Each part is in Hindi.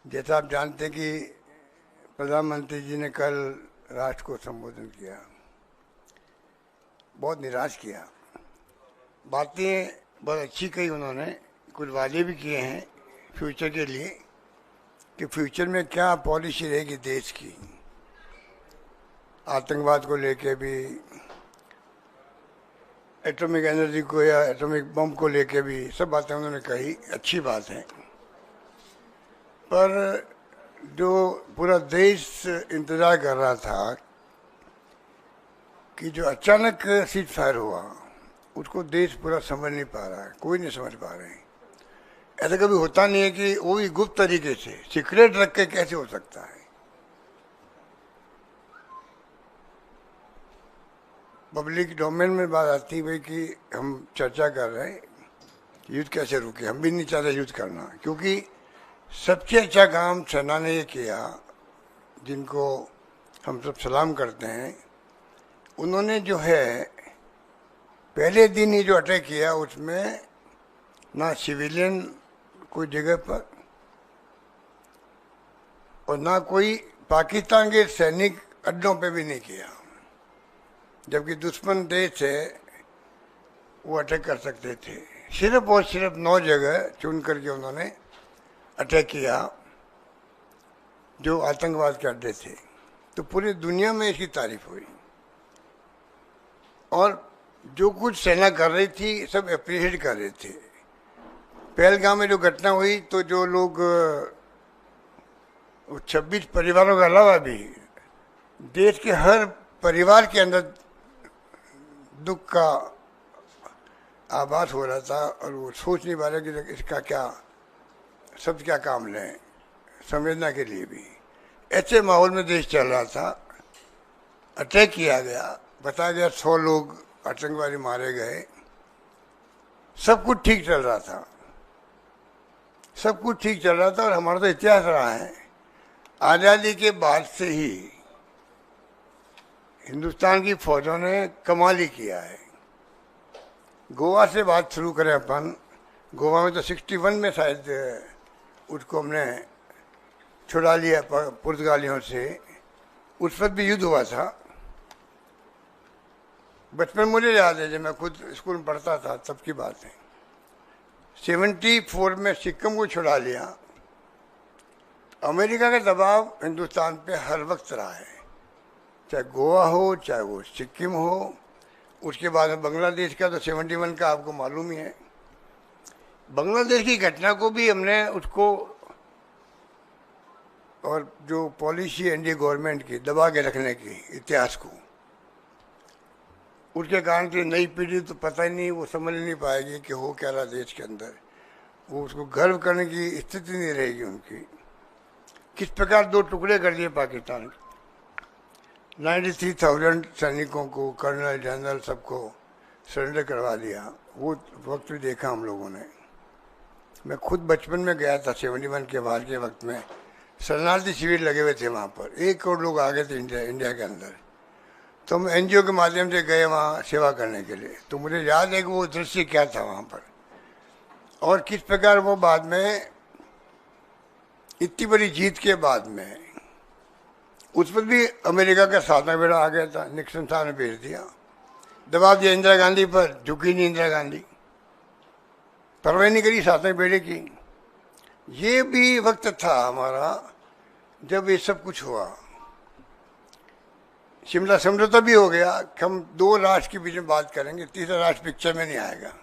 जैसा आप जानते हैं कि प्रधानमंत्री जी ने कल राष्ट्र को संबोधन किया, बहुत निराश किया। बातें बहुत अच्छी कही उन्होंने, कुछ वादे भी किए हैं फ्यूचर के लिए कि फ्यूचर में क्या पॉलिसी रहेगी देश की, आतंकवाद को लेके भी, एटॉमिक एनर्जी को या एटॉमिक बम को लेके भी, सब बातें उन्होंने कही, अच्छी बात है। पर जो पूरा देश इंतजार कर रहा था कि जो अचानक सीज फायर हुआ उसको देश पूरा समझ नहीं पा रहा है, कोई नहीं समझ पा रहे हैं। ऐसा कभी होता नहीं है कि वो भी गुप्त तरीके से सीक्रेट रख के कैसे हो सकता है। पब्लिक डोमेन में बात आती है कि हम चर्चा कर रहे हैं युद्ध कैसे रुके। हम भी नहीं चाहते युद्ध करना, क्योंकि सबसे अच्छा काम सेना ने ये किया, जिनको हम सब सलाम करते हैं। उन्होंने जो है पहले दिन ही जो अटैक किया उसमें ना सिविलियन कोई जगह पर और ना कोई पाकिस्तान के सैनिक अड्डों पे भी नहीं किया, जबकि दुश्मन देश है वो अटैक कर सकते थे। सिर्फ और सिर्फ 9 जगह चुन करके उन्होंने अटैक किया जो आतंकवाद के अड्डे थे। तो पूरी दुनिया में इसकी तारीफ हुई और जो कुछ सेना कर रही थी सब अप्रिशिएट कर रहे थे। पहलगाम में जो घटना हुई तो जो लोग 26 परिवारों के अलावा भी देश के हर परिवार के अंदर दुख का आभास हो रहा था और वो सोच नहीं पा रहे कि इसका क्या सब क्या काम लें, संवेदना के लिए भी। ऐसे माहौल में देश चल रहा था, अटैक किया गया, बताया गया 100 लोग आतंकवादी मारे गए, सब कुछ ठीक चल रहा था, सब कुछ ठीक चल रहा था। और हमारा तो इतिहास रहा है, आज़ादी के बाद से ही हिंदुस्तान की फौजों ने कमाल ही किया है। गोवा से बात शुरू करें अपन, गोवा में तो 61 में शायद उसको हमने छुड़ा लिया पुर्तगालियों से। उस वक्त भी युद्ध हुआ था। बचपन मुझे याद है, जब मैं खुद स्कूल में पढ़ता था तब की बात है। 74 में सिक्किम को छुड़ा लिया। अमेरिका का दबाव हिंदुस्तान पे हर वक्त रहा है, चाहे गोवा हो चाहे वो सिक्किम हो। उसके बाद में बांग्लादेश का तो 71 का आपको मालूम ही है। बांग्लादेश की घटना को भी हमने उसको और जो पॉलिसी एनडीए गवर्नमेंट की दबा के रखने की इतिहास को, उसके कारण से नई पीढ़ी तो पता ही नहीं, वो समझ नहीं पाएगी कि हो क्या रहा देश के अंदर। वो उसको गर्व करने की स्थिति नहीं रहेगी उनकी। किस प्रकार 2 टुकड़े कर दिए पाकिस्तान, 93,000 सैनिकों को, कर्नल जनरल सबको सरेंडर करवा दिया। वो वक्त भी देखा हम लोगों ने। मैं खुद बचपन में गया था 71 के बाद के वक्त में, शरणार्थी शिविर लगे हुए थे वहाँ पर। 1 करोड़ लोग आ गए थे इंडिया के अंदर। तो हम एनजीओ के माध्यम से गए वहाँ सेवा करने के लिए। तो मुझे याद है कि वो दृश्य क्या था वहाँ पर और किस प्रकार वो बाद में इतनी बड़ी जीत के बाद में उस पर भी अमेरिका का सातवां बेड़ा आ गया था। निक्सन साहब ने भेज दिया, दबाव दिया इंदिरा गांधी पर, झुकी नहीं इंदिरा गांधी, परवाह नहीं करी सातवें बेड़े की। ये भी वक्त था हमारा जब ये सब कुछ हुआ। शिमला समझौता भी हो गया कि हम 2 राष्ट्र के बीच में बात करेंगे, तीसरा राष्ट्र पिक्चर में नहीं आएगा।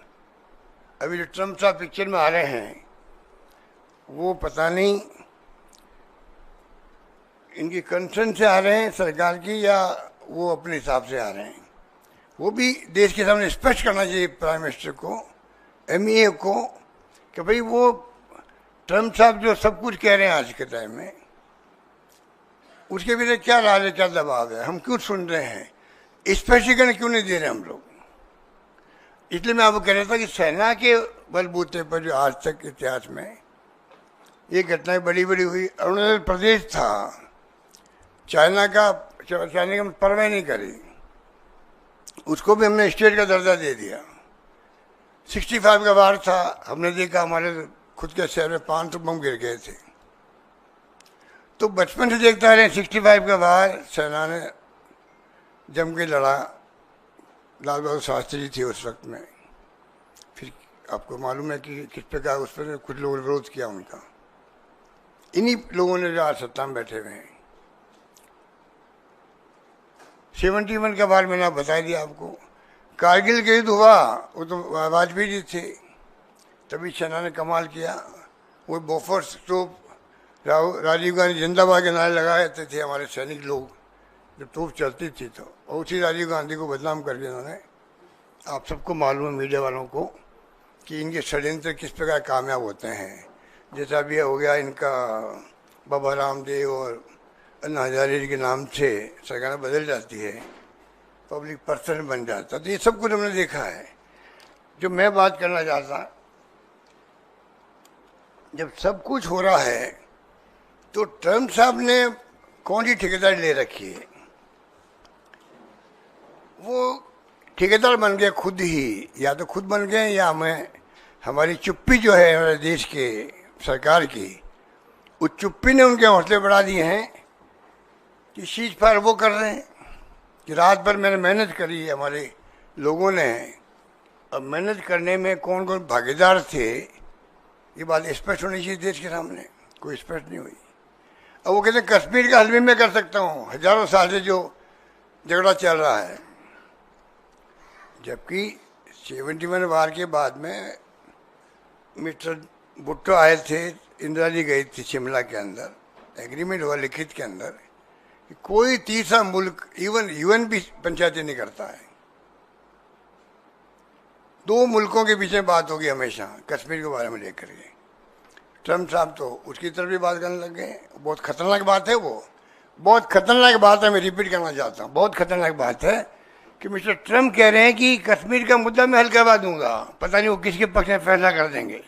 अभी जो ट्रम्प साहब पिक्चर में आ रहे हैं वो पता नहीं इनकी कंसर्न से आ रहे हैं सरकार की या वो अपने हिसाब से आ रहे हैं। वो भी देश के सामने स्पष्ट करना चाहिए प्राइम मिनिस्टर को, एमईए को, कि भाई वो ट्रम्प साहब जो सब कुछ कह रहे हैं आज के टाइम में, उसके पीछे क्या राज है, क्या दबाव है, हम क्यों सुन रहे हैं, स्पष्टीकरण क्यों नहीं दे रहे हम लोग। इसलिए मैं आपको कह रहा था कि सेना के बलबूते पर जो आज तक इतिहास में ये घटनाएं बड़ी बड़ी हुई। अरुणाचल प्रदेश था, चाइना का परवाह नहीं करी, उसको भी हमने स्टेट का दर्जा दे दिया। 65 का वार था, हमने देखा हमारे खुद के शहर में 500 बम गिर गए थे। तो बचपन से देखता रहे 65 के बाद सेना ने जम के लड़ा, लाल बहादुर शास्त्री जी थे उस वक्त में। फिर आपको मालूम है कि किस प्रकार उस पर कुछ लोगों ने विरोध किया उनका, इन्हीं लोगों ने जो आज सत्ता में बैठे हुए हैं। 71 के बाद मैंने बता दिया आपको, कारगिल के युद्ध हुआ, वो तो वाजपेयी जी थे, तभी सेना ने कमाल किया। वो बोफोर्स तोप, राजीव गांधी जिंदाबाद के नारे लगाए थे हमारे सैनिक लोग जब तोप चलती थी, तो और उसी राजीव गांधी को बदनाम कर दिया उन्होंने। आप सबको मालूम है, मीडिया वालों को, कि इनके षड्यंत्र किस प्रकार कामयाब होते हैं। जैसा भी हो गया इनका बाबा रामदेव और अन्ना हजारे जी के नाम से सरकार बदल जाती है, पब्लिक पर्सन बन जाता, तो ये सब कुछ हमने देखा है। जो मैं बात करना चाहता, जब सब कुछ हो रहा है तो ट्रम्प साहब ने कौन सी ठेकेदारी ले रखी है? वो ठेकेदार बन गए खुद ही, या तो खुद बन गए या हमें हमारी चुप्पी जो है हमारे देश के सरकार की, उस चुप्पी ने उनके हौसले बढ़ा दिए हैं कि सीज फायर वो कर रहे हैं कि रात भर मैंने मेहनत करी है हमारे लोगों ने। अब मेहनत करने में कौन कौन भागीदार थे, ये बात स्पष्ट होनी चाहिए देश के सामने, कोई स्पष्ट नहीं हुई। अब वो कहते हैं कश्मीर का हल भी मैं कर सकता हूँ, हजारों साल से जो झगड़ा चल रहा है। जबकि 71 वार के बाद में मिस्टर भुट्टो आए थे, इंदिरा जी गई थी शिमला के अंदर, एग्रीमेंट हुआ लिखित के अंदर कि कोई तीसरा मुल्क, इवन यूएन भी पंचायती नहीं करता है। 2 मुल्कों के बीच में बात होगी हमेशा कश्मीर के बारे में लेकर के। ट्रम्प साहब तो उसकी तरफ भी बात करने लग गए। बहुत खतरनाक बात है, वो बहुत खतरनाक बात है। मैं रिपीट करना चाहता हूँ, बहुत खतरनाक बात है कि मिस्टर ट्रम्प कह रहे हैं कि कश्मीर का मुद्दा मैं हल करवा दूंगा, पता नहीं वो किसके पक्ष में फैसला कर देंगे।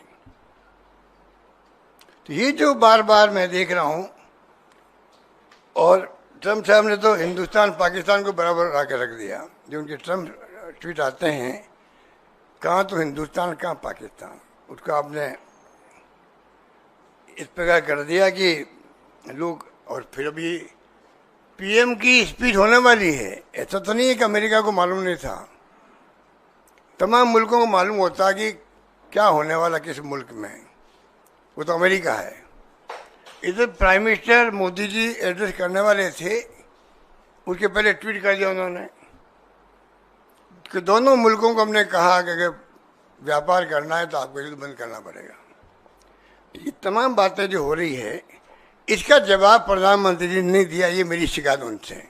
तो ये जो बार बार मैं देख रहा हूँ, और ट्रम्प साहब ने तो हिंदुस्तान पाकिस्तान को बराबर ला के रख दिया। जो उनके ट्रम्प ट्वीट आते हैं, कहाँ तो हिंदुस्तान कहाँ पाकिस्तान, उसका आपने इस प्रकार कर दिया कि लोग। और फिर अभी पीएम की स्पीच होने वाली है, ऐसा तो नहीं है कि अमेरिका को मालूम नहीं था, तमाम मुल्कों को मालूम होता कि क्या होने वाला किस मुल्क में, वो तो अमेरिका है। इधर prime minister Modi ji address करने वाले थे, उसके पहले ट्वीट कर दिया उन्होंने कि दोनों मुल्कों को हमने कहा कि अगर व्यापार करना है तो आपको युद्ध बंद करना पड़ेगा। ये तमाम बातें जो हो रही है, इसका जवाब प्रधानमंत्री जी ने नहीं दिया। ये मेरी शिकायत उनसे,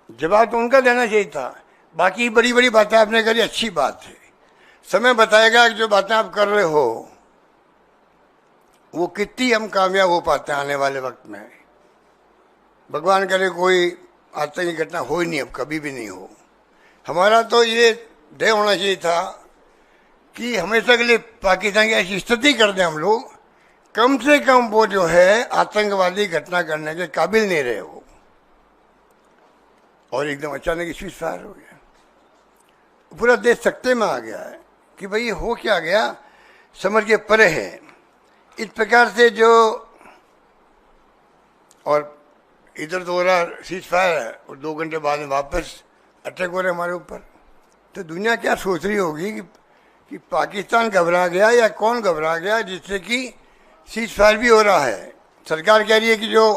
जवाब तो उनका देना चाहिए था। बाकी बड़ी बड़ी बातें आपने करी, अच्छी बात है, समय बताएगा कि जो बातें आप कर रहे हो वो कितनी हम कामयाब हो पाते हैं आने वाले वक्त में। भगवान करे कोई आतंकी घटना हो ही नहीं, अब कभी भी नहीं हो। हमारा तो ये ध्येय होना चाहिए था कि हमेशा के लिए पाकिस्तान की ऐसी स्थिति कर दें हम लोग, कम से कम वो जो है आतंकवादी घटना करने के काबिल नहीं रहे हो। और एकदम अचानक स्विच फायर हो गया, पूरा देश सख्ते में आ गया है कि भाई ये हो क्या गया, समझ के परे है। इस प्रकार से जो, और इधर तो हो रहा सीज फायर है और 2 घंटे बाद में वापस अटैक हो रहे हमारे ऊपर। तो दुनिया क्या सोच रही होगी कि पाकिस्तान घबरा गया या कौन घबरा गया जिससे कि सीज फायर भी हो रहा है। सरकार कह रही है कि जो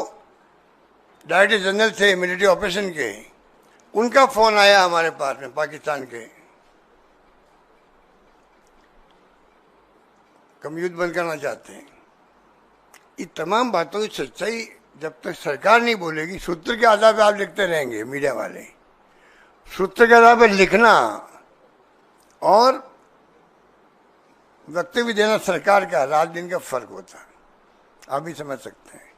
डायरेक्टर जनरल थे मिलिट्री ऑपरेशन के, उनका फोन आया हमारे पास में पाकिस्तान के, हम युद्ध बंद करना चाहते हैं। ये तमाम बातों की सच्चाई जब तक सरकार नहीं बोलेगी, सूत्र के आधार पर आप लिखते रहेंगे मीडिया वाले, सूत्र के आधार पर लिखना और वक्तव्य देना सरकार का रात दिन का फर्क होता है। आप भी समझ सकते हैं,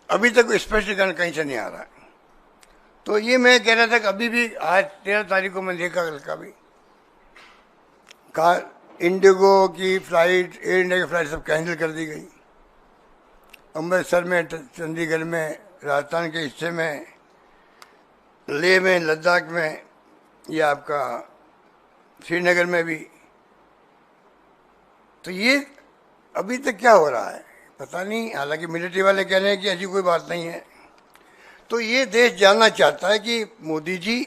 अभी तक स्पष्टीकरण कहीं से नहीं आ रहा है। तो ये मैं कह रहा था कि अभी भी आज 13 तारीख को मैं देखा, कल का भी कहा इंडिगो की फ्लाइट, एयर इंडिया की फ्लाइट सब कैंसिल कर दी गई। अमृतसर में, चंडीगढ़ में, राजस्थान के हिस्से में, लेह में, लद्दाख में, या आपका श्रीनगर में भी। तो ये अभी तक क्या हो रहा है, पता नहीं, हालांकि मिलिट्री वाले कह रहे हैं कि ऐसी कोई बात नहीं है। तो ये देश जानना चाहता है कि मोदी जी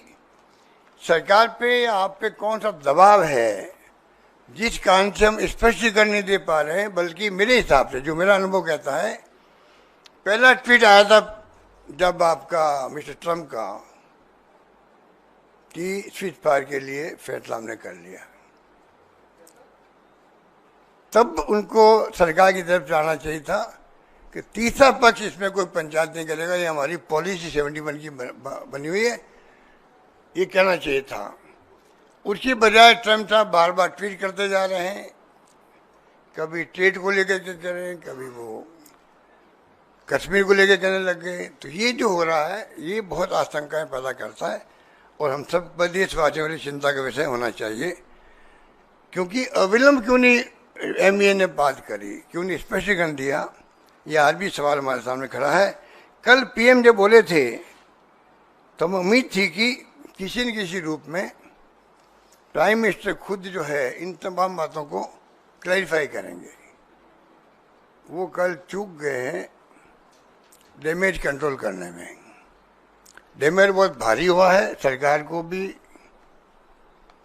सरकार पे आप पे कौन सा दबाव है जिस कारण से हम स्पष्टीकरण नहीं दे पा रहे हैं। बल्कि मेरे हिसाब से जो मेरा अनुभव कहता है, पहला ट्वीट आया था जब आपका मिस्टर ट्रम्प का कि स्विच फायर के लिए फैसला हमने कर लिया, तब उनको सरकार की तरफ से आना चाहिए था कि तीसरा पक्ष इसमें कोई पंचायत नहीं करेगा, ये हमारी पॉलिसी 71 की बनी हुई है, ये कहना चाहिए था। उसकी बजाय ट्रम्प साहब बार बार ट्वीट करते जा रहे हैं, कभी ट्रेड को लेकर के कह रहे हैं, कभी वो कश्मीर को लेकर कहने लग गए। तो ये जो हो रहा है ये बहुत आशंकाएं पैदा करता है और हम सब देशवासियों वाली चिंता का विषय होना चाहिए। क्योंकि अविलंब क्यों नहीं MEA ने बात करी, क्यों नहीं स्पष्टीकरण दिया, यह आज भी सवाल हमारे सामने खड़ा है। कल PM जब बोले थे तो हमें उम्मीद थी कि किसी न किसी रूप में प्राइम मिनिस्टर खुद जो है इन तमाम बातों को क्लैरिफाई करेंगे। वो कल चूक गए हैं डैमेज कंट्रोल करने में। डैमेज बहुत भारी हुआ है सरकार को भी,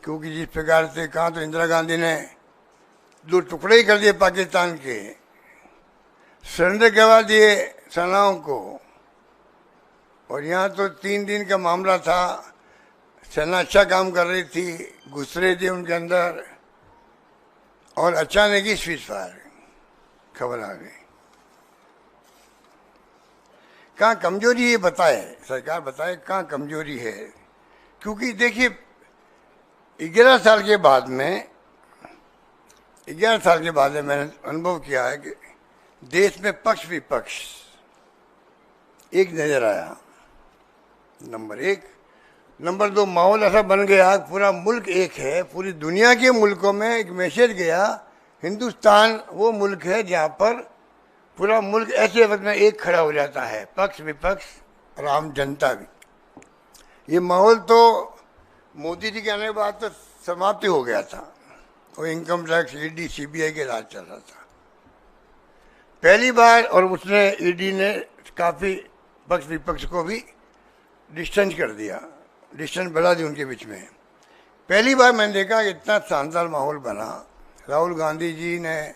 क्योंकि जिस प्रकार से कहा तो इंदिरा गांधी ने 2 टुकड़े ही कर दिए पाकिस्तान के, सरेंडर करवा दिए सेनाओं को, और यहाँ तो 3 दिन का मामला था, सेना अच्छा काम कर रही थी, घुस रहे थे उनके अंदर, और अचानक ही स्विच फायर खबर आ गई। कहाँ कमजोरी ये बताए, सरकार बताए कहाँ कमजोरी है। क्योंकि देखिए 11 साल के बाद में 11 साल के बाद में मैंने अनुभव किया है कि देश में पक्ष विपक्ष एक नजर आया, नंबर 1। नंबर 2, माहौल ऐसा बन गया, पूरा मुल्क एक है, पूरी दुनिया के मुल्कों में एक मैसेज गया, हिंदुस्तान वो मुल्क है जहाँ पर पूरा मुल्क ऐसे वक्त में एक खड़ा हो जाता है, पक्ष विपक्ष और आम जनता भी। ये माहौल तो मोदी जी के आने के बाद तो समाप्ति हो गया था, वो इनकम टैक्स ED CBI के राज चल रहा था पहली बार, और उसने ED ने काफ़ी पक्ष विपक्ष को भी डिस्टेंस कर दिया, डिस्टेंस बढ़ा दी उनके बीच में। पहली बार मैंने देखा इतना शानदार माहौल बना। राहुल गांधी जी ने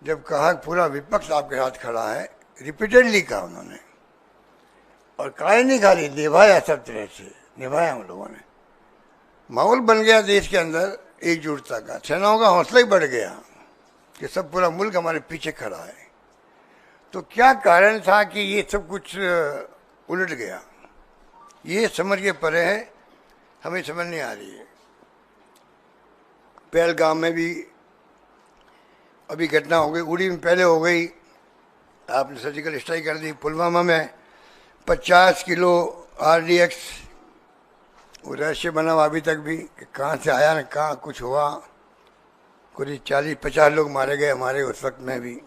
जब कहा पूरा विपक्ष आपके साथ खड़ा है, रिपीटेडली कहा उन्होंने, और कहा नहीं खाली, निभाया, सब तरह से निभाया हम लोगों ने। माहौल बन गया देश के अंदर एकजुटता का, सेनाओं का हौसला ही बढ़ गया कि सब पूरा मुल्क हमारे पीछे खड़ा है। तो क्या कारण था कि ये सब कुछ उलट गया, ये समझ के परे है, हमें समझ नहीं आ रही है। पहलगाम में भी अभी घटना हो गई, उड़ी में पहले हो गई, आपने सर्जिकल स्ट्राइक कर दी। पुलवामा में 50 किलो RDX, वो रहस्य बना हुआ अभी तक भी कि कहाँ से आया न कहाँ कुछ हुआ। करीब 40-50 लोग मारे गए हमारे उस वक्त में भी।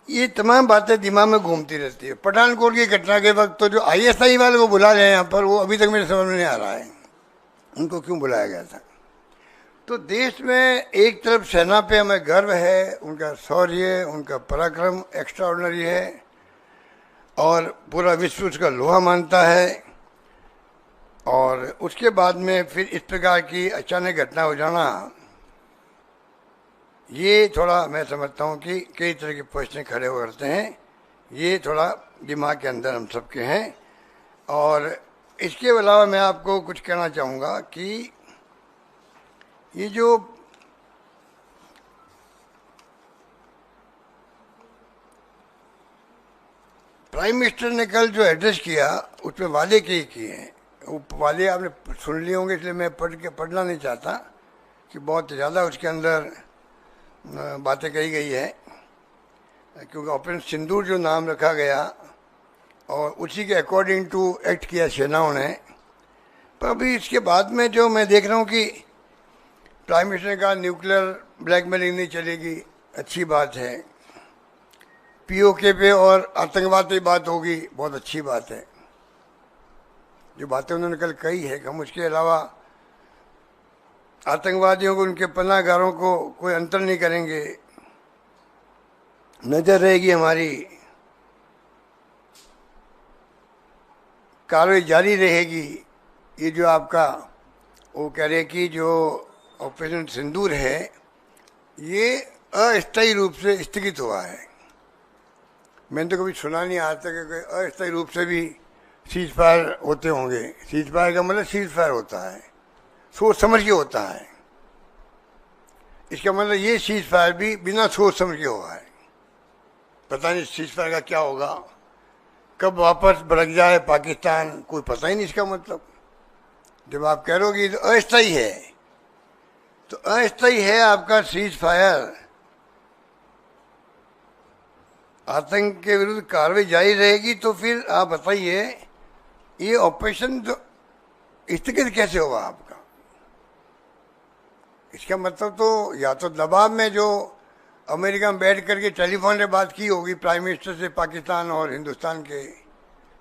ये तमाम बातें दिमाग में घूमती रहती है। पठानकोट की घटना के वक्त तो जो ISI वाले को बुला रहे हैं यहाँ पर, वो अभी तक मेरे समझ में नहीं आ रहा है उनको क्यों बुलाया गया था। तो देश में एक तरफ सेना पे हमें गर्व है, उनका शौर्य, उनका पराक्रम एक्स्ट्रा ऑर्डिनरी है, और पूरा विश्व उसका लोहा मानता है, और उसके बाद में फिर इस प्रकार की अचानक घटना हो जाना, ये थोड़ा मैं समझता हूँ कि कई तरह के प्रश्न खड़े हो करते हैं। ये थोड़ा दिमाग के अंदर हम सबके हैं। और इसके अलावा मैं आपको कुछ कहना चाहूँगा कि ये जो प्राइम मिनिस्टर ने कल जो एड्रेस किया उसमें वादे किए हैं, वो वादे आपने सुन लिए होंगे, इसलिए मैं पढ़ना नहीं चाहता कि बहुत ज़्यादा उसके अंदर बातें कही गई है, क्योंकि ऑपरेशन सिंदूर जो नाम रखा गया और उसी के अकॉर्डिंग टू एक्ट किया सेनाओं ने। पर अभी इसके बाद में जो मैं देख रहा हूँ कि प्राइम मिनिस्टर ने कहा न्यूक्लियर ब्लैकमेलिंग नहीं चलेगी, अच्छी बात है। POK पे और आतंकवाद पे बात होगी, बहुत अच्छी बात है। जो बातें उन्होंने कल कही है कि हम उसके अलावा आतंकवादियों को, उनके पनाहगारों को कोई अंतर नहीं करेंगे, नजर रहेगी हमारी, कार्रवाई जारी रहेगी। ये जो आपका वो कह रहे कि जो ऑपरेशन सिंदूर है ये अस्थायी रूप से स्थगित हुआ है। मैंने तो कभी सुना नहीं आज तक कि अस्थायी रूप से भी सीज फायर होते होंगे। सीज फायर का मतलब सीज फायर होता है, सोच समझ के होता है। इसका मतलब ये सीज फायर भी बिना सोच समझ के हुआ है। पता नहीं सीज फायर का क्या होगा, कब वापस भड़क जाए पाकिस्तान, कोई पता ही नहीं इसका मतलब। जब आप कह रहे हो कि तो अस्थायी है, तो अस्थायी है आपका सीज फायर। आतंक के विरुद्ध कार्रवाई जारी रहेगी, तो फिर आप बताइए ये ऑपरेशन जो स्थगित कैसे हुआ आपका? इसका मतलब तो या तो दबाव में जो अमेरिका में बैठ करके टेलीफोन पे बात की होगी प्राइम मिनिस्टर से पाकिस्तान और हिंदुस्तान के,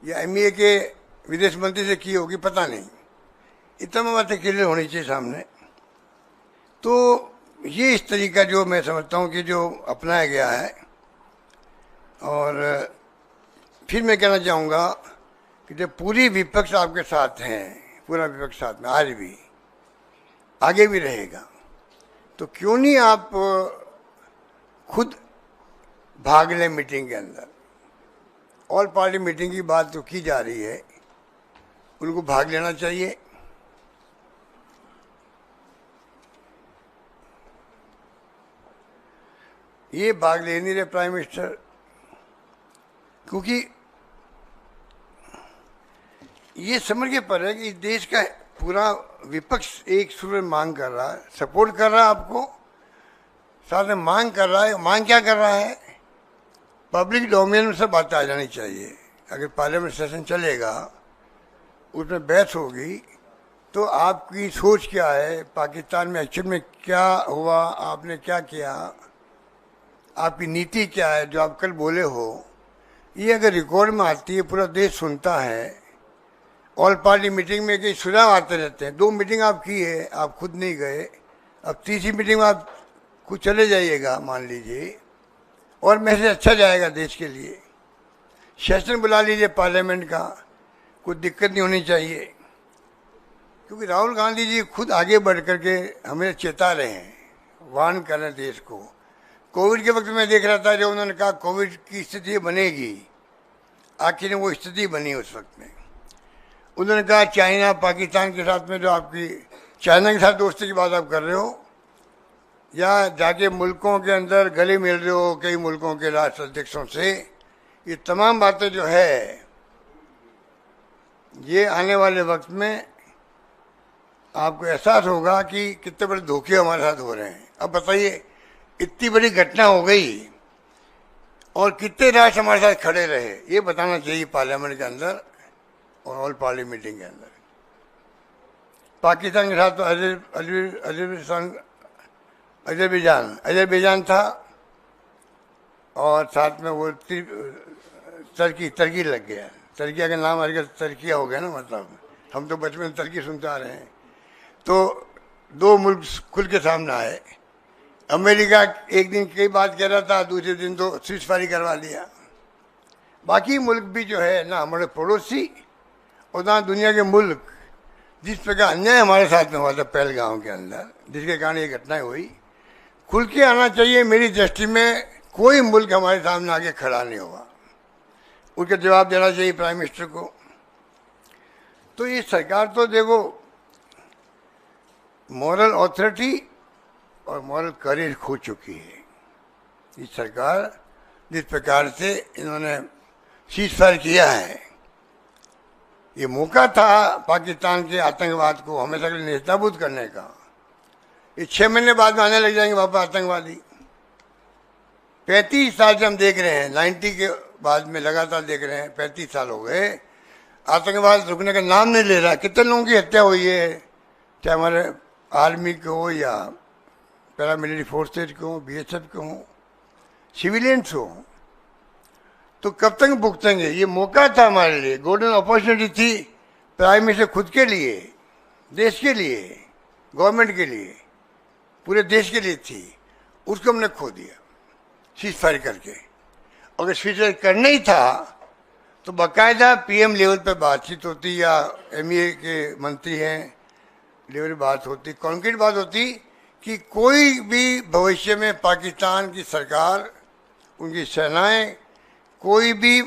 या एमईए के विदेश मंत्री से की होगी, पता नहीं। इतना बातें क्लियर होनी चाहिए सामने। तो ये इस तरीका जो मैं समझता हूँ कि जो अपनाया गया है। और फिर मैं कहना चाहूँगा कि जब पूरी विपक्ष आपके साथ हैं, पूरा विपक्ष साथ में आज भी आगे भी रहेगा, तो क्यों नहीं आप खुद भाग लें मीटिंग के अंदर। ऑल पार्टी मीटिंग की बात तो की जा रही है, उनको भाग लेना चाहिए। ये भाग ले नहीं रहे प्राइम मिनिस्टर, क्योंकि ये समझ के पर है कि देश का पूरा विपक्ष एक सुर में मांग कर रहा है, सपोर्ट कर रहा है आपको, साथ में मांग कर रहा है। मांग क्या कर रहा है? पब्लिक डोमेन में सब बातें आ जानी चाहिए। अगर पार्लियामेंट सेशन चलेगा, उसमें बहस होगी, तो आपकी सोच क्या है, पाकिस्तान में एक्चुअल में क्या हुआ, आपने क्या किया, आपकी नीति क्या है, जो आप कल बोले हो, ये अगर रिकॉर्ड में आती है, पूरा देश सुनता है। ऑल पार्टी मीटिंग में कई सुझाव आते रहते हैं। 2 मीटिंग आप की है, आप खुद नहीं गए, अब तीसरी मीटिंग में आप खुद चले जाइएगा मान लीजिए, और मैसेज अच्छा जाएगा देश के लिए। सेशन बुला लीजिए पार्लियामेंट का, कुछ दिक्कत नहीं होनी चाहिए। क्योंकि राहुल गांधी जी खुद आगे बढ़ करके हमें चेता रहे हैं, वार्न कर रहे हैं देश को। कोविड के वक्त में देख रहा था, जो उन्होंने कहा कोविड की स्थिति बनेगी, आखिर वो स्थिति बनी उस वक्त में। उन्होंने कहा चाइना पाकिस्तान के साथ में, जो आपकी चाइना के साथ दोस्ती की बात आप कर रहे हो, या जाके मुल्कों के अंदर गले मिल रहे हो कई मुल्कों के राष्ट्र अध्यक्षों से, ये तमाम बातें जो है, ये आने वाले वक्त में आपको एहसास होगा कि कितने बड़े धोखे हमारे साथ हो रहे हैं। अब बताइए, इतनी बड़ी घटना हो गई और कितने राष्ट्र हमारे साथ खड़े रहे, ये बताना चाहिए पार्लियामेंट के अंदर और ऑल पार्टी मीटिंग के अंदर। पाकिस्तान के साथ तो अजरबैजान था, और साथ में वो तर्की लग गया। तर्किया का नाम हर तर्किया हो गया ना, मतलब हम तो बचपन में तर्की सुनते आ रहे हैं। तो 2 मुल्क खुल के सामने आए। अमेरिका एक दिन कई बात कह रहा था, दूसरे दिन तो सीज़फायर करवा लिया। बाकी मुल्क भी जो है ना, हमारे पड़ोसी और ना दुनिया के मुल्क, जिस प्रकार अन्याय हमारे साथ में हुआ था पहलगाम के अंदर, जिसके कारण ये घटनाएं हुई, खुल के आना चाहिए। मेरी दृष्टि में कोई मुल्क हमारे सामने आके खड़ा नहीं हुआ, उसका जवाब देना चाहिए प्राइम मिनिस्टर को। तो ये सरकार तो देखो मॉरल अथॉरिटी और मॉरल करेज खो चुकी है। ये सरकार जिस प्रकार से इन्होंने सीज़फायर किया है, ये मौका था पाकिस्तान के आतंकवाद को हमेशा के लिए नेस्तनाबूद करने का। ये 6 महीने बाद में आने लग जाएंगे वापस आतंकवादी। 35 साल से हम देख रहे हैं, 90 के बाद में लगातार देख रहे हैं, 35 साल हो गए, आतंकवाद रुकने का नाम नहीं ले रहा। कितने लोगों की हत्या हुई है, चाहे हमारे आर्मी के हो या पैरामिलिट्री फोर्सेज के हो, BSF के हो, सिविलियंस हो। तो कब तक भुगतेंगे? ये मौका था हमारे लिए, गोल्डन अपॉर्चुनिटी थी प्राइम मिनिस्टर खुद के लिए, देश के लिए, गवर्नमेंट के लिए, पूरे देश के लिए थी, उसको हमने खो दिया सीज़फायर करके। अगर स्पीच करना ही था तो बाकायदा पीएम लेवल पे बातचीत होती या एमईए के मंत्री हैं लेवल बात होती, कॉन्क्रीट बात होती कि कोई भी भविष्य में पाकिस्तान की सरकार, उनकी सेनाएं कोई भी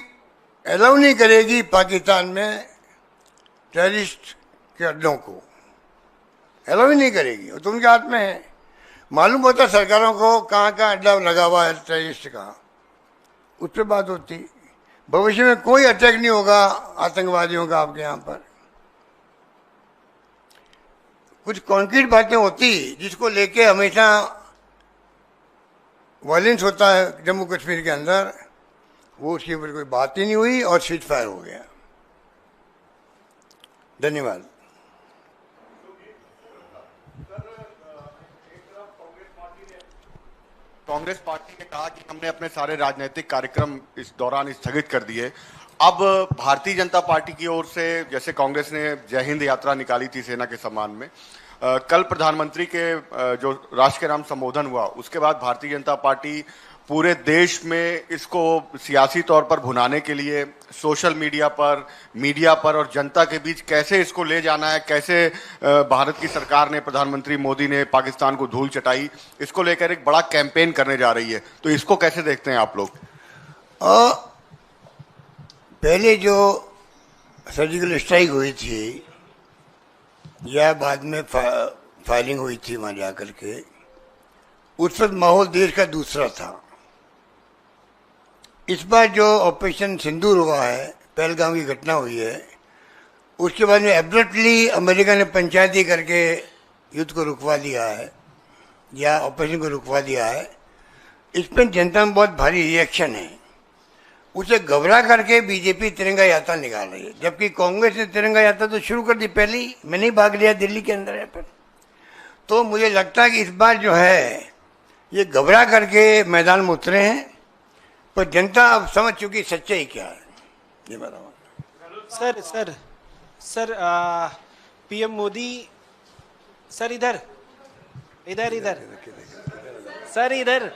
अलाउ नहीं करेगी पाकिस्तान में टेररिस्ट के अड्डों को, अलाउ ही नहीं करेगी। वो तो उनके हाथ में है। मालूम होता सरकारों को कहाँ कहाँ अड्डा लगा हुआ है टेररिस्ट का, उस पर बात होती। भविष्य में कोई अटैक नहीं होगा आतंकवादियों का आपके यहाँ पर। कुछ कॉन्क्रीट बातें होती जिसको लेके हमेशा वायलेंस होता है जम्मू कश्मीर के अंदर, वो उसके ऊपर कोई बात ही नहीं हुई और सीज फायर हो गया। धन्यवाद। कांग्रेस पार्टी ने कहा कि हमने अपने सारे राजनीतिक कार्यक्रम इस दौरान स्थगित कर दिए। अब भारतीय जनता पार्टी की ओर से, जैसे कांग्रेस ने जय हिंद यात्रा निकाली थी सेना के सम्मान में, कल प्रधानमंत्री के जो राष्ट्र के नाम संबोधन हुआ, उसके बाद भारतीय जनता पार्टी पूरे देश में इसको सियासी तौर पर भुनाने के लिए सोशल मीडिया पर और जनता के बीच कैसे इसको ले जाना है, कैसे भारत की सरकार ने, प्रधानमंत्री मोदी ने पाकिस्तान को धूल चटाई, इसको लेकर एक बड़ा कैंपेन करने जा रही है। तो इसको कैसे देखते हैं आप लोग? पहले जो सर्जिकल स्ट्राइक हुई थी या बाद में फायरिंग हुई थी वहां जाकर के, उस वक्त माहौल देश का दूसरा था। इस बार जो ऑपरेशन सिंदूर हुआ है, पहलगाम की घटना हुई है, उसके बाद में एब्रप्टली अमेरिका ने पंचायती करके युद्ध को रुकवा दिया है या ऑपरेशन को रुकवा दिया है। इस पर जनता में बहुत भारी रिएक्शन है। उसे घबरा करके बीजेपी तिरंगा यात्रा निकाल रही है, जबकि कांग्रेस ने तिरंगा यात्रा तो शुरू कर दी पहले ही, मैंने ही भाग लिया दिल्ली के अंदर है पर। तो मुझे लगता है कि इस बार जो है ये घबरा करके मैदान में उतरे हैं, पर जनता अब समझ चुकी सच्चाई क्या है। ये बताओ सर पीएम मोदी सर इधर सर इधर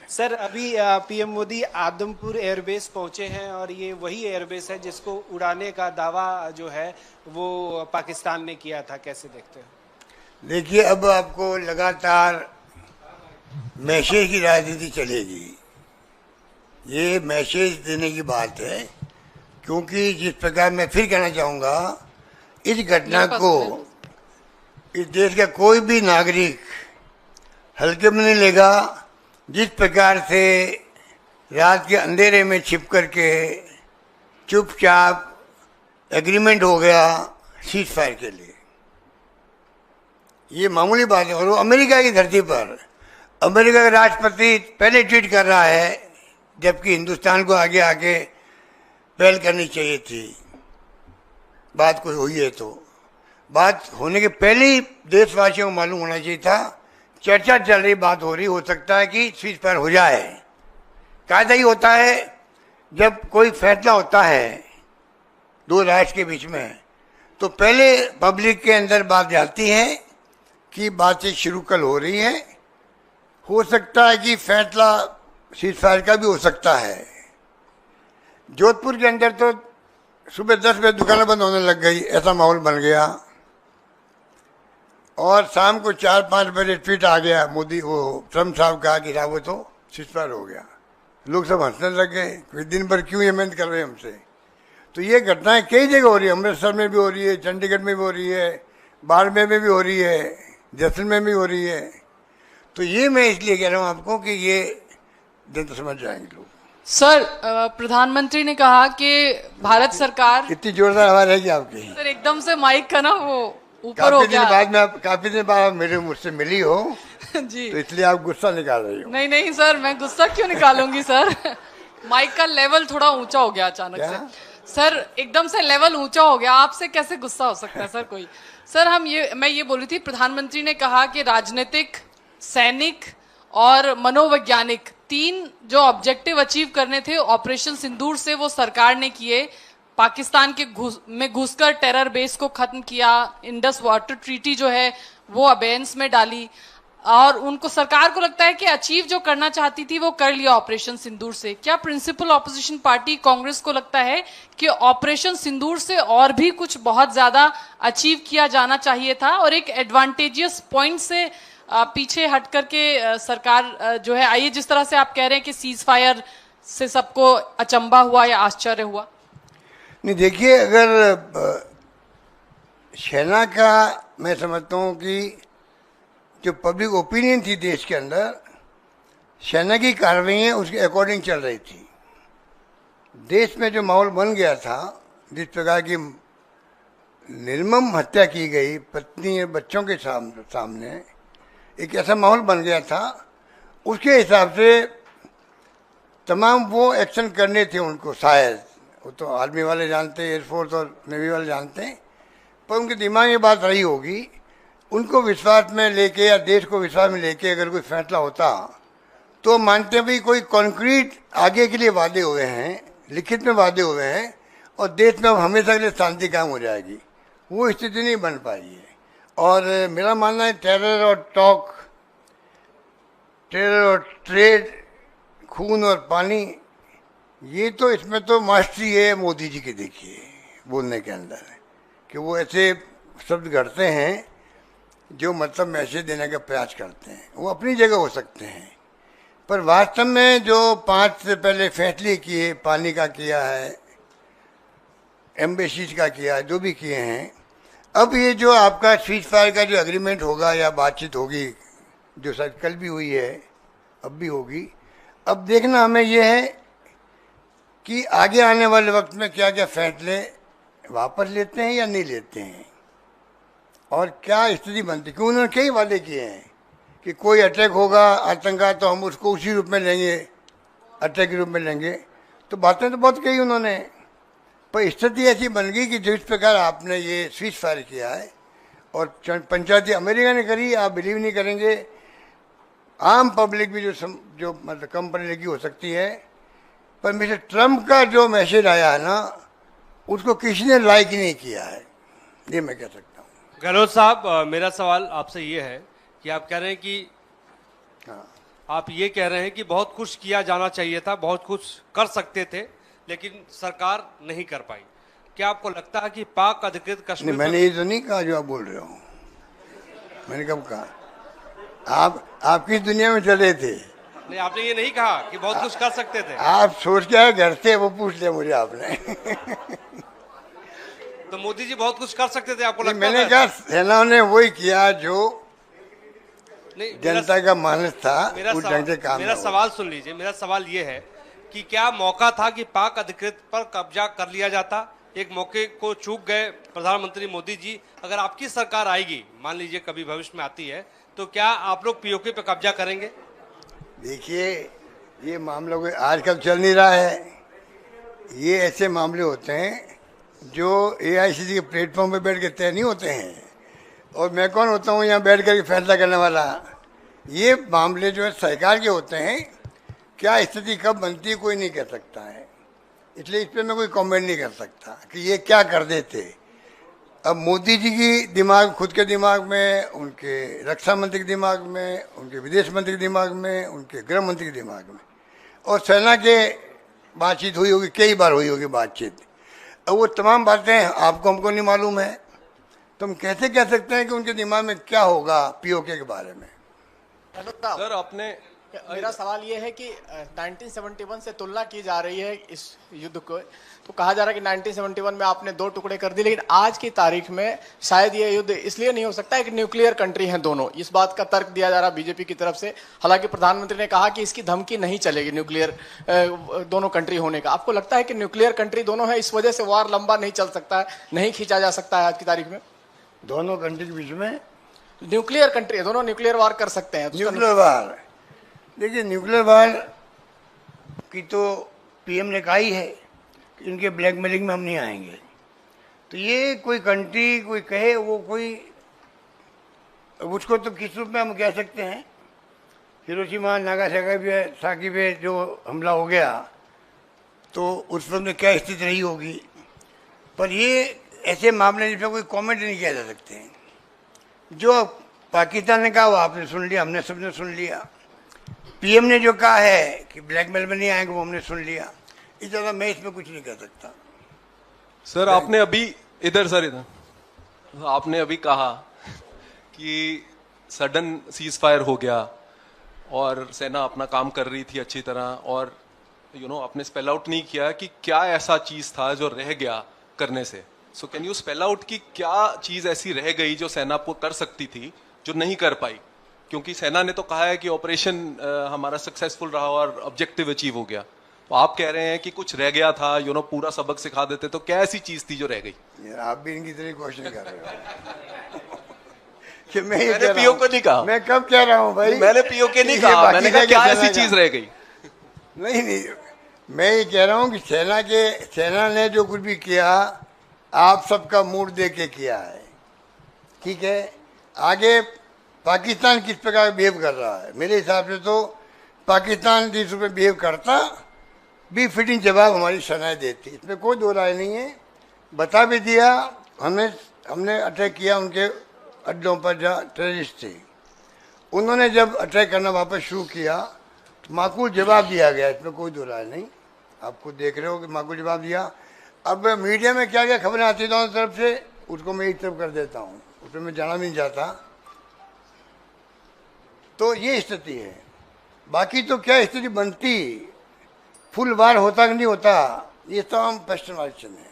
सर अभी पीएम मोदी आदमपुर एयरबेस पहुंचे हैं और ये वही एयरबेस है जिसको उड़ाने का दावा जो है वो पाकिस्तान ने किया था। कैसे देखते हो? देखिए, अब आपको लगातार मैसेज की राजनीति चलेगी। ये मैसेज देने की बात है, क्योंकि जिस प्रकार मैं फिर कहना चाहूँगा, इस घटना को इस देश का कोई भी नागरिक हल्के में नहीं लेगा। जिस प्रकार से रात के अंधेरे में छिप करके चुपचाप एग्रीमेंट हो गया सीज फायर के लिए, ये मामूली बात है। और वो अमेरिका की धरती पर अमेरिका का राष्ट्रपति पहले ट्वीट कर रहा है, जबकि हिंदुस्तान को आगे आके पहल करनी चाहिए थी। बात कोई हुई है तो बात होने के पहले ही देशवासियों को मालूम होना चाहिए था। चर्चा चल रही, बात हो रही, हो सकता है कि सीज फायर हो जाए। कायदा ही होता है, जब कोई फैसला होता है दो राष्ट्र के बीच में, तो पहले पब्लिक के अंदर बात जाती है कि बातचीत शुरू कल हो रही है। हो सकता है कि फैसला सीज फायर का भी हो सकता है। जोधपुर के अंदर तो सुबह 10 बजे दुकानें बंद होने लग गई, ऐसा माहौल बन गया। और शाम को 4-5 बजे ट्वीट आ गया मोदी, वो ट्रम्प साहब कहा कि साहब वो तो सीज फायर हो गया। लोग सब हंसने लग गए, कोई दिन भर क्यों ये मेहनत कर रहे हैं हमसे। तो ये घटनाएं कई जगह हो रही है, अमृतसर में भी हो रही है, चंडीगढ़ में भी हो रही है, बाड़मेर में भी हो रही है, जैसलमेर में भी हो रही है। तो ये मैं इसलिए कह रहा हूँ आपको कि ये जनता समझ जाएंगे लोग। सर प्रधानमंत्री ने कहा कि भारत सरकार, इतनी जोरदार आवाज है कि आपकी? सर एकदम से माइक का ना वो ऊपर हो गया। काफी दिन बाद मेरे मुझसे मिली हो जी, तो इसलिए आप गुस्सा निकाल रही हो। नहीं सर, मैं गुस्सा क्यों निकालूंगी सर। माइक का लेवल थोड़ा ऊंचा हो गया अचानक से। सर एकदम से लेवल ऊंचा हो गया, आपसे कैसे गुस्सा हो सकता है सर कोई। सर मैं ये बोल रही थी, प्रधानमंत्री ने कहा कि राजनीतिक, सैनिक और मनोवैज्ञानिक 3 जो ऑब्जेक्टिव अचीव करने थे ऑपरेशन सिंदूर से, वो सरकार ने किए। पाकिस्तान के में घुसकर टेरर बेस को खत्म किया, इंडस वाटर ट्रीटी जो है वो अबेंस में डाली। और उनको सरकार को लगता है कि अचीव जो करना चाहती थी वो कर लिया ऑपरेशन सिंदूर से। क्या प्रिंसिपल ऑपोजिशन पार्टी कांग्रेस को लगता है कि ऑपरेशन सिंदूर से और भी कुछ बहुत ज्यादा अचीव किया जाना चाहिए था और एक एडवांटेजियस पॉइंट से पीछे हट करके सरकार जो है, आइए जिस तरह से आप कह रहे हैं कि सीज फायर से सबको अचंभा हुआ या आश्चर्य हुआ? नहीं, देखिए, अगर सेना का मैं समझता हूँ कि जो पब्लिक ओपिनियन थी देश के अंदर, सेना की कार्रवाइयाँ उसके अकॉर्डिंग चल रही थी। देश में जो माहौल बन गया था, जिस प्रकार की निर्मम हत्या की गई पत्नी और बच्चों के सामने एक ऐसा माहौल बन गया था, उसके हिसाब से तमाम वो एक्शन करने थे उनको। शायद वो तो आर्मी वाले जानते, एयरफोर्स और नेवी वाले जानते हैं, पर उनके दिमाग में बात रही होगी। उनको विश्वास में लेके या देश को विश्वास में लेके अगर कोई फैसला होता तो मानते हैं भाई कोई कॉन्क्रीट आगे के लिए वादे हुए हैं, लिखित में वादे हुए हैं और देश में अब हमेशा के लिए शांति कायम हो जाएगी। वो स्थिति नहीं बन पाई है। और मेरा मानना है टेरर और टॉक, टेरर और ट्रेड, खून और पानी, ये तो इसमें तो मास्टरी है मोदी जी की। देखिए बोलने के अंदर कि वो ऐसे शब्द गढ़ते हैं जो मतलब मैसेज देने का प्रयास करते हैं। वो अपनी जगह हो सकते हैं, पर वास्तव में जो 5 से पहले फैसले किए, पानी का किया है, एम्बेसीज का किया है, जो भी किए हैं, अब ये जो आपका सीज फायर का जो एग्रीमेंट होगा या बातचीत होगी, जो शायद कल भी हुई है, अब भी होगी, अब देखना हमें ये है कि आगे आने वाले वक्त में क्या क्या फैसले वापस लेते हैं या नहीं लेते हैं और क्या स्थिति बनती। क्योंकि उन्होंने कई वादे किए हैं कि कोई अटैक होगा, आतंकवाद, तो हम उसको उसी रूप में लेंगे, अटैक के रूप में लेंगे। तो बातें तो बहुत कही उन्होंने, पर स्थिति ऐसी बन गई कि जिस प्रकार आपने ये सीज फायर किया है और पंचायती अमेरिका ने करी, आप बिलीव नहीं करेंगे, आम पब्लिक भी जो मतलब कम पढ़ी लिखी हो सकती है, पर मिस्टर ट्रम्प का जो मैसेज आया है ना, उसको किसी ने लाइक नहीं किया है, ये मैं कह सकता हूँ। गहलोत साहब, मेरा सवाल आपसे ये है कि आप कह रहे हैं कि आप ये कह रहे हैं कि बहुत कुछ किया जाना चाहिए था, बहुत कुछ कर सकते थे, लेकिन सरकार नहीं कर पाई। क्या आपको लगता है कि पाक अधिकृत कश्मीर? मैंने ये तो नहीं कहा जो आप बोल रहे हो। मैंने कब कहा? आप किस दुनिया में चले थे? नहीं, आपने ये नहीं कहा कि बहुत कुछ कर सकते थे। आप सोच के आए घर से, वो पूछ लिया मुझे आपने। तो मोदी जी बहुत कुछ कर सकते थे, आपको लगता है? मैंने कहा सेना ने वही किया जो जनता का मानस था, उस ढंग से काम। मेरा सवाल सुन लीजिए। मेरा सवाल ये है कि क्या मौका था कि पाक अधिकृत पर कब्जा कर लिया जाता? एक मौके को चूक गए प्रधानमंत्री मोदी जी। अगर आपकी सरकार आएगी, मान लीजिए कभी भविष्य में आती है, तो क्या आप लोग पीओके पे कब्जा करेंगे? देखिए, ये मामला कोई आजकल चल नहीं रहा है। ये ऐसे मामले होते हैं जो एआईसीसी के प्लेटफॉर्म पे बैठ के तय नहीं होते हैं, और मैं कौन होता हूँ यहाँ बैठ कर फैसला करने वाला। ये मामले जो है सरकार के होते हैं। क्या स्थिति कब बनती है कोई नहीं कह सकता है, इसलिए इस पर मैं कोई कमेंट नहीं कर सकता कि ये क्या कर देते। अब मोदी जी की दिमाग, खुद के दिमाग में, उनके रक्षा मंत्री के दिमाग में, उनके विदेश मंत्री के दिमाग में, उनके गृह मंत्री के दिमाग में, और सेना के बातचीत हुई होगी, कई बार हुई होगी बातचीत। अब वो तमाम बातें आपको हमको नहीं मालूम है, तो हम कैसे कह सकते हैं कि उनके दिमाग में क्या होगा पीओके के बारे में। सर, अपने मेरा सवाल ये है कि 1971 से तुलना की जा रही है इस युद्ध को, तो कहा जा रहा है कि 1971 में आपने 2 टुकड़े कर दिए, लेकिन आज की तारीख में शायद ये युद्ध इसलिए नहीं हो सकता है कि न्यूक्लियर कंट्री हैं दोनों। इस बात का तर्क दिया जा रहा है बीजेपी की तरफ से। हालांकि प्रधानमंत्री ने कहा कि इसकी धमकी नहीं चलेगी न्यूक्लियर दोनों कंट्री होने का। आपको लगता है कि न्यूक्लियर कंट्री दोनों है, इस वजह से वार लंबा नहीं चल सकता है, नहीं खींचा जा सकता है आज की तारीख में? दोनों कंट्री के बीच में न्यूक्लियर कंट्री, दोनों न्यूक्लियर वार कर सकते हैं। न्यूक्लियर वार, देखिए, न्यूक्लियर वार की तो पीएम ने कहा ही है कि इनके ब्लैकमेलिंग में हम नहीं आएंगे। तो ये कोई कंट्री कोई कहे, वो कोई, उसको तो किस रूप में हम कह सकते हैं। हिरोशिमा नागासाकी पे जो हमला हो गया, तो उस वक्त में क्या स्थिति रही होगी। पर ये ऐसे मामले जिसमें कोई कमेंट नहीं किया जा सकते हैं। जो पाकिस्तान ने कहा वो आपने सुन लिया, हमने सबने सुन लिया। पीएम ने जो कहा है कि ब्लैकमेल में नहीं आएंगे वो हमने सुन लिया। इस तरह मैं इसमें कुछ नहीं कह सकता। सर आपने अभी इधर आपने अभी कहा कि सडन सीज फायर हो गया और सेना अपना काम कर रही थी अच्छी तरह, और आपने स्पेल आउट नहीं किया कि क्या ऐसा चीज था जो रह गया करने से। So can you spell out कि क्या चीज ऐसी रह गई जो सेना को कर सकती थी जो नहीं कर पाई? क्योंकि सेना ने तो कहा है कि ऑपरेशन हमारा सक्सेसफुल रहा और ऑब्जेक्टिव अचीव हो गया, तो आप कह रहे हैं कि कुछ रह गया था, पूरा सबक सिखा देते, तो क्या ऐसी चीज थी जो रह गई? यार आप भी इनकी तरह क्वेश्चन कर रहे हो कि मैंने पीओ को नहीं कहा। मैं कब कह रहा हूँ भाई? मैंने पीओ के नहीं कहा, मैंने कहा क्या ऐसी चीज रह गई? नहीं, मैं ये कह रहा हूँ कि सेना ने जो कुछ भी किया आप सबका मूड देख के किया है, ठीक है। आगे पाकिस्तान किस प्रकार बिहेव कर रहा है, मेरे हिसाब से तो पाकिस्तान जिस रूप में बिहेव करता भी फिटिंग जवाब हमारी सेनाएं देती, इसमें कोई दो राय नहीं है। बता भी दिया, हमने अटैक किया उनके अड्डों पर जहाँ टेररिस्ट थे। उन्होंने जब अटैक करना वापस शुरू किया तो माकूल जवाब दिया गया, इसमें कोई दो राय नहीं। आपको देख रहे हो कि माकूल जवाब दिया। अब मीडिया में क्या क्या खबरें आती दोनों तरफ से, उसको मैं एक तरफ कर देता हूँ, उसमें मैं जाना भी नहीं चाहता। तो ये स्थिति है। बाकी तो क्या स्थिति बनती, फुल वार होता कि नहीं होता, ये तमाम प्रश्न है।